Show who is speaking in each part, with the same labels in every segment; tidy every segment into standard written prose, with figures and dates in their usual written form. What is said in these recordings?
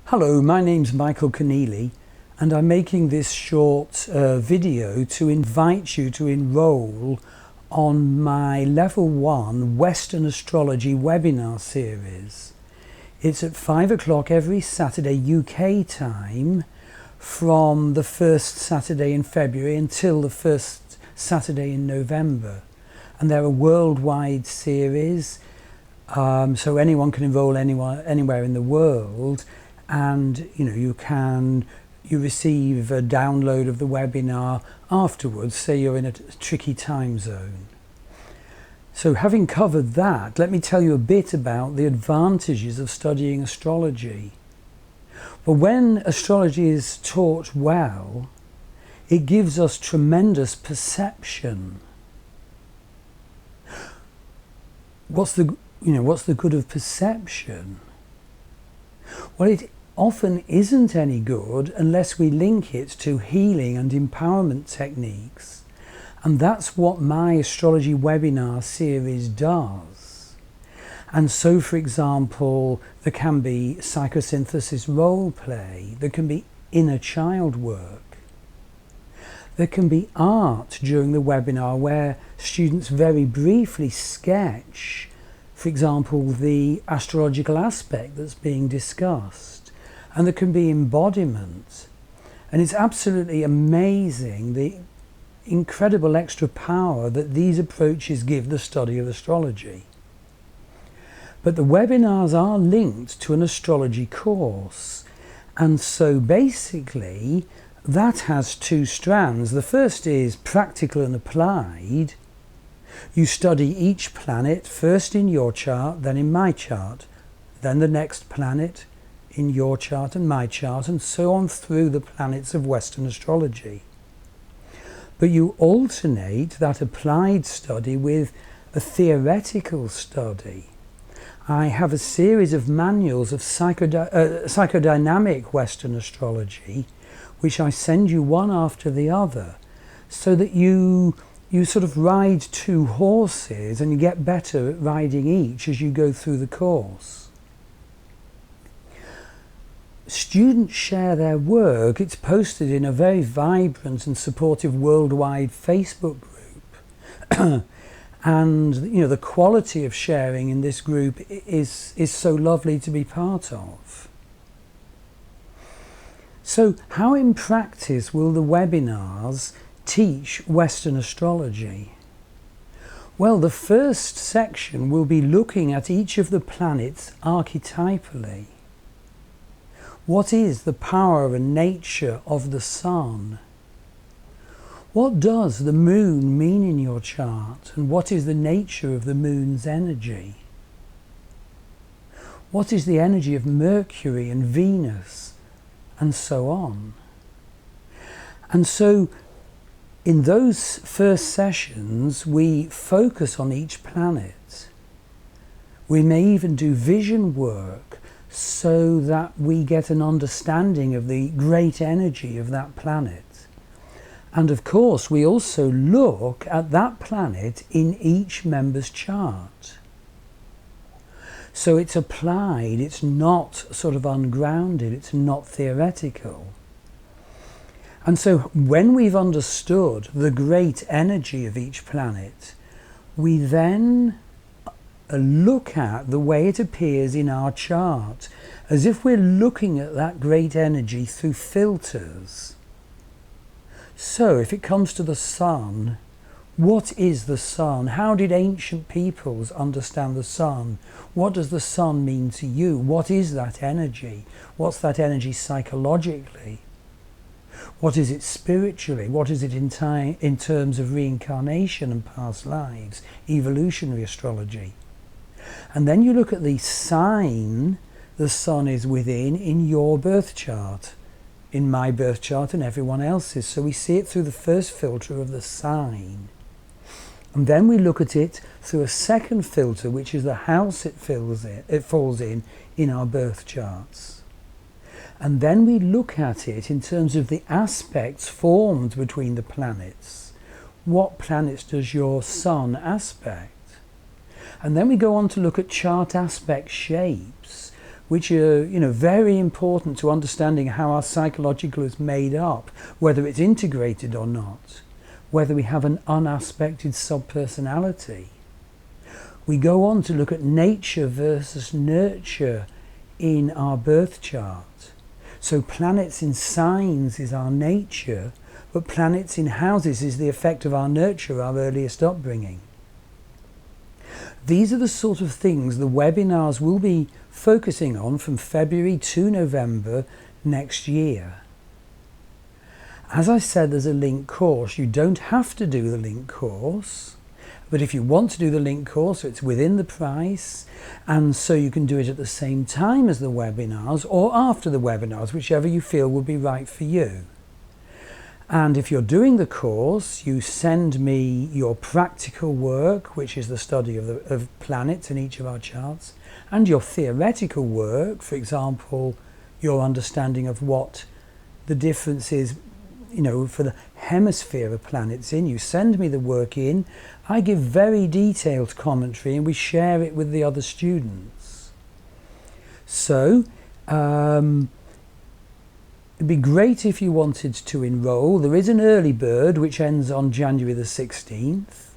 Speaker 1: Hello, my name's Michael Conneely, and I'm making this short video to invite you to enroll on my Level 1 Western Astrology webinar series. It's at 5 o'clock every Saturday UK time from the first Saturday in February until the first Saturday in November. And they're a worldwide series, so anyone can enroll anywhere in the world. And you receive a download of the webinar afterwards, say you're in a tricky time zone. So having covered that, let me tell you a bit about the advantages of studying astrology. Well, when astrology is taught well, it gives us tremendous perception. What's the good of perception? Well, it often isn't any good unless we link it to healing and empowerment techniques. And that's what my astrology webinar series does. And so, for example, there can be psychosynthesis role play, there can be inner child work. There can be art during the webinar where students very briefly sketch, for example, the astrological aspect that's being discussed. And there can be embodiment. And it's absolutely amazing the incredible extra power that these approaches give the study of astrology. But the webinars are linked to an astrology course. And so basically, that has two strands. The first is practical and applied. You study each planet, first in your chart, then in my chart, then the next planet in your chart and my chart, and so on through the planets of Western astrology. But you alternate that applied study with a theoretical study. I have a series of manuals of psychodynamic Western astrology, which I send you one after the other, so that you sort of ride two horses and you get better at riding each as you go through the course. Students share their work. It's posted in a very vibrant and supportive worldwide Facebook group. And the quality of sharing in this group is so lovely to be part of. So how in practice will the webinars teach Western astrology? Well, the first section will be looking at each of the planets archetypally. What is the power and nature of the sun? What does the moon mean in your chart, and what is the nature of the moon's energy? What is the energy of Mercury and Venus, and so on? And so in those first sessions, we focus on each planet. We may even do vision work so that we get an understanding of the great energy of that planet. And of course, we also look at that planet in each member's chart. So it's applied, it's not sort of ungrounded, it's not theoretical. And so when we've understood the great energy of each planet, we then look at the way it appears in our chart, as if we're looking at that great energy through filters. So if it comes to the sun, what is the sun? How did ancient peoples understand the sun? What does the sun mean to you? What is that energy? What's that energy psychologically? What is it spiritually? What is it in terms of reincarnation and past lives? Evolutionary astrology. And then you look at the sign the sun is within in your birth chart, in my birth chart and everyone else's. So we see it through the first filter of the sign. And then we look at it through a second filter, which is the house it falls in our birth charts. And then we look at it in terms of the aspects formed between the planets. What planets does your sun aspect? And then we go on to look at chart aspect shapes, which are, very important to understanding how our psychological is made up, whether it's integrated or not, whether we have an unaspected subpersonality. We go on to look at nature versus nurture in our birth chart. So planets in signs is our nature, but planets in houses is the effect of our nurture, our earliest upbringing. These are the sort of things the webinars will be focusing on from February to November next year. As I said, there's a link course. You don't have to do the link course, but if you want to do the link course, it's within the price, and so you can do it at the same time as the webinars or after the webinars, whichever you feel would be right for you. And if you're doing the course, you send me your practical work, which is the study of planets in each of our charts, and your theoretical work, for example, your understanding of what the difference is, for the hemisphere of planets in. You send me the work in, I give very detailed commentary, and we share it with the other students. So, it'd be great if you wanted to enroll. There is an early bird which ends on January the 16th,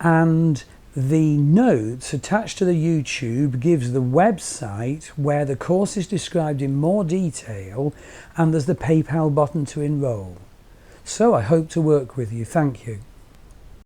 Speaker 1: and the notes attached to the YouTube gives the website where the course is described in more detail, and there's the PayPal button to enroll. So I hope to work with you. Thank you.